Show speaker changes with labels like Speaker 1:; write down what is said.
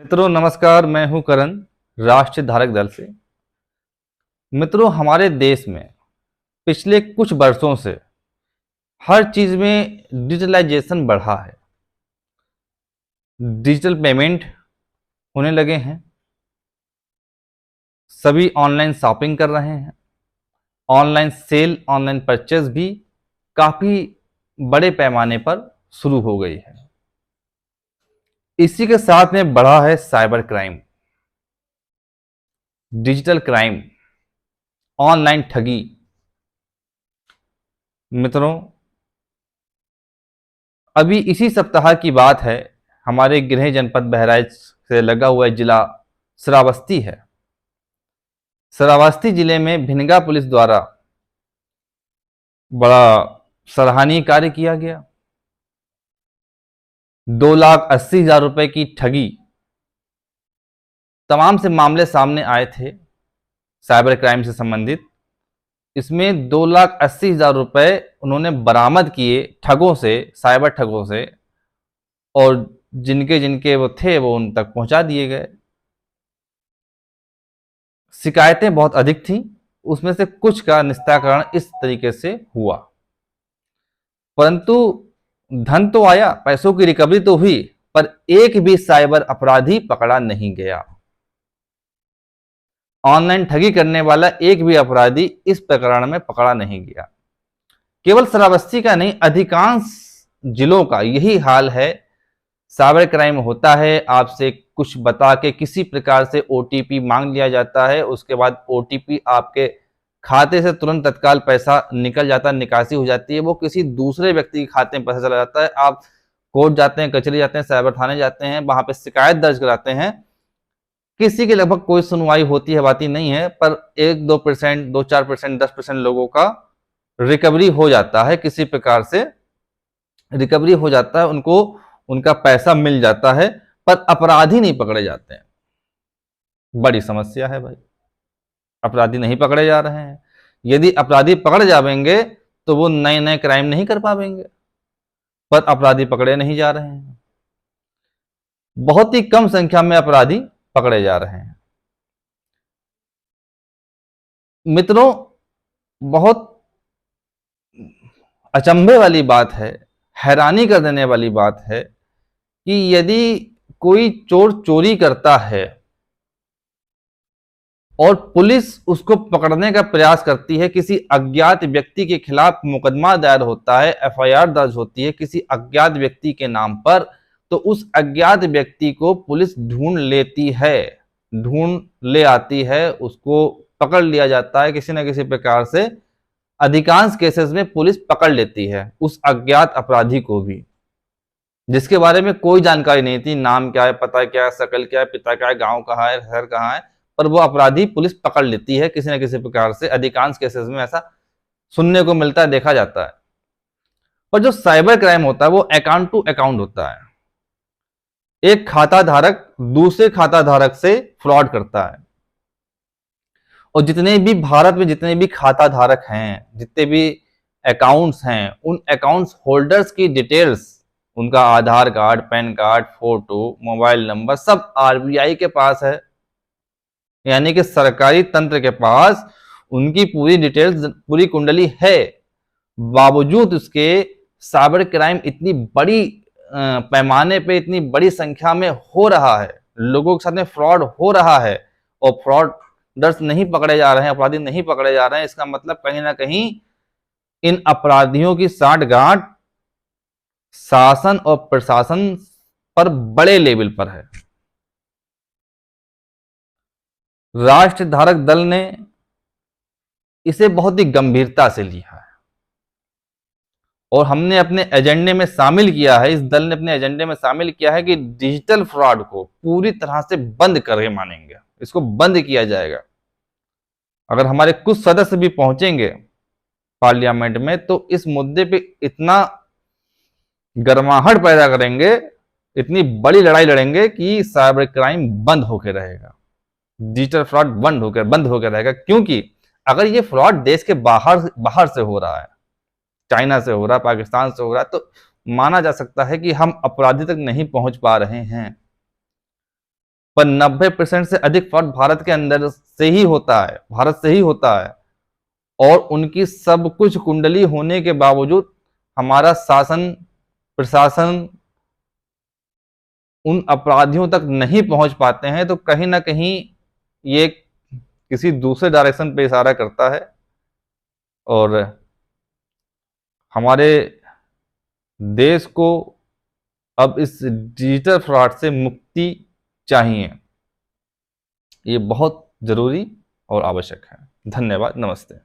Speaker 1: मित्रों नमस्कार, मैं हूं करण, राष्ट्रीय धारक दल से। मित्रों, हमारे देश में पिछले कुछ वर्षों से हर चीज में डिजिटलाइजेशन बढ़ा है। डिजिटल पेमेंट होने लगे हैं, सभी ऑनलाइन शॉपिंग कर रहे हैं, ऑनलाइन सेल, ऑनलाइन परचेज भी काफी बड़े पैमाने पर शुरू हो गई है। इसी के साथ में बढ़ा है cyber crime, digital crime, online ठगी। मित्रों, अभी इसी सप्ताह की बात है, हमारे गृह जनपद बहराइच से लगा हुआ जिला श्रावस्ती है। श्रावस्ती जिले में भिनगा पुलिस द्वारा बड़ा सराहनीय कार्य किया गया। 2,80,000 रुपए की ठगी, तमाम से मामले सामने आए थे साइबर क्राइम से संबंधित। इसमें 2,80,000 रुपए उन्होंने बरामद किए ठगों से, साइबर ठगों से, और जिनके जिनके वो थे वो उन तक पहुंचा दिए गए। शिकायतें बहुत अधिक थीं, उसमें से कुछ का निस्तारण इस तरीके से हुआ, परंतु धन तो आया, पैसों की रिकवरी तो हुई, पर एक भी साइबर अपराधी पकड़ा नहीं गया। ऑनलाइन ठगी करने वाला एक भी अपराधी इस प्रकरण में पकड़ा नहीं गया। केवल श्रावस्ती का नहीं, अधिकांश जिलों का यही हाल है। साइबर क्राइम होता है, आपसे कुछ बता के किसी प्रकार से ओटीपी मांग लिया जाता है, उसके बाद ओटीपी आपके खाते से तुरंत तत्काल पैसा निकल जाता है, निकासी हो जाती है, वो किसी दूसरे व्यक्ति के खाते में पैसा चला जाता है। आप कोर्ट जाते हैं, कचहरी जाते हैं, साइबर थाने जाते हैं, वहां पे शिकायत दर्ज कराते हैं, किसी की लगभग कोई सुनवाई होती है बाती नहीं है, पर 1-2%, 2-4%, 10% लोगों का रिकवरी हो जाता है, किसी प्रकार से रिकवरी हो जाता है, उनको उनका पैसा मिल जाता है, पर अपराधी नहीं पकड़े जाते हैं। बड़ी समस्या है भाई, अपराधी नहीं पकड़े जा रहे हैं। यदि अपराधी पकड़ जाएंगे तो वो नए नए क्राइम नहीं कर पाएंगे, पर अपराधी पकड़े नहीं जा रहे हैं। बहुत ही कम संख्या में अपराधी पकड़े जा रहे हैं। मित्रों, बहुत अचंभे वाली बात है, हैरानी कर देने वाली बात है कि यदि कोई चोर चोरी करता है और पुलिस उसको पकड़ने का प्रयास करती है, किसी अज्ञात व्यक्ति के खिलाफ मुकदमा दायर होता है, एफआईआर दर्ज होती है किसी अज्ञात व्यक्ति के नाम पर, तो उस अज्ञात व्यक्ति को पुलिस ढूंढ लेती है, ढूंढ ले आती है, उसको पकड़ लिया जाता है किसी न किसी प्रकार से। अधिकांश केसेस में पुलिस पकड़ लेती है उस अज्ञात अपराधी को भी, जिसके बारे में कोई जानकारी नहीं थी, नाम क्या है, पता क्या है, शकल क्या है, पिता क्या है, गांव कहाँ है, शहर कहाँ है, पर वो अपराधी पुलिस पकड़ लेती है किसी न किसी प्रकार से। अधिकांश केसेस में ऐसा सुनने को मिलता है, देखा जाता है। पर जो साइबर क्राइम होता है वो अकाउंट टू अकाउंट होता है। एक खाता धारक दूसरे खाता धारक से फ्रॉड करता है, और जितने भी भारत में जितने भी खाता धारक हैं, जितने भी अकाउंट्स हैं, उन अकाउंट्स होल्डर्स की डिटेल्स, उनका Aadhaar card, PAN card, photo, mobile number, सब आरबीआई के पास है। यानी कि सरकारी तंत्र के पास उनकी पूरी डिटेल्स, पूरी कुंडली है। बावजूद उसके साइबर क्राइम इतनी बड़ी पैमाने पे, इतनी बड़ी संख्या में हो रहा है, लोगों के साथ में फ्रॉड हो रहा है, और फ्रॉडर्स नहीं पकड़े जा रहे हैं, अपराधी नहीं पकड़े जा रहे हैं। इसका मतलब कहीं ना कहीं इन अपराधियों की सांठगांठ शासन और प्रशासन पर बड़े लेवल पर है। राष्ट्र धारक दल ने इसे बहुत ही गंभीरता से लिया है, और हमने अपने एजेंडे में शामिल किया है, इस दल ने अपने एजेंडे में शामिल किया है कि डिजिटल फ्रॉड को पूरी तरह से बंद करके मानेंगे, इसको बंद किया जाएगा। अगर हमारे कुछ सदस्य भी पहुंचेंगे पार्लियामेंट में तो इस मुद्दे पे इतना गर्माहट पैदा करेंगे, इतनी बड़ी लड़ाई लड़ेंगे कि साइबर क्राइम बंद होकर रहेगा, डिजिटल फ्रॉड बंद होकर रहेगा। क्योंकि अगर ये फ्रॉड देश के बाहर से हो रहा है, चाइना से हो रहा है, पाकिस्तान से हो रहा है, तो माना जा सकता है कि हम अपराधी तक नहीं पहुंच पा रहे हैं। पर 90% से अधिक फ्रॉड भारत के अंदर से ही होता है, भारत से ही होता है। और उनकी सब कुछ कुंडली होने के बावजूद हमारा शासन प्रशासन उन अपराधियों तक नहीं पहुंच पाते हैं, तो कहीं ना कहीं ये किसी दूसरे डायरेक्शन पे इशारा करता है। और हमारे देश को अब इस डिजिटल फ्रॉड से मुक्ति चाहिए, ये बहुत जरूरी और आवश्यक है। धन्यवाद, नमस्ते।